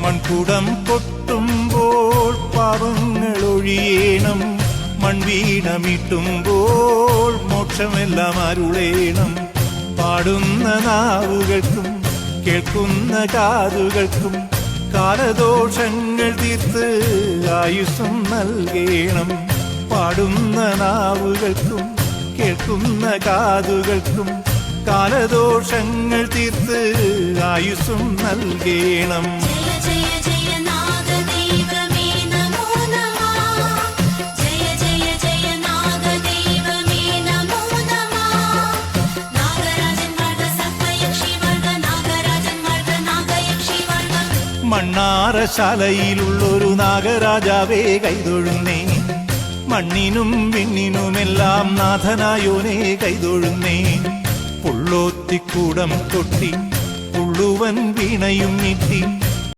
മൺകുടം കൊട്ടുമ്പോൾ പാപങ്ങൾ ഒഴിയേണം, മൺവീണമിട്ടുമ്പോൾ മോക്ഷമെല്ലാം അരുളേണം. പാടുന്ന നാവുകൾക്കും കേൾക്കുന്ന കാതുകൾക്കും കാലദോഷങ്ങൾ തീർത്ത് ആയുസ്സും നൽകേണം. പാടുന്ന നാവുകൾക്കും കേൾക്കുന്ന കാതുകൾക്കും കാലദോഷങ്ങൾ തീർത്ത് ആയുസ്സും നൽകേണം. മണ്ണാറശാലയിലുള്ളൊരു നാഗരാജാവേ കൈതൊഴുന്നേ, മണ്ണിനും വിണ്ണിനുമെല്ലാം നാഥനായോനെ കൈതൊഴുന്നേ. പുള്ളോത്തിക്കൂടം കൊട്ടി പുള്ളുവൻ വീണയും നീട്ടി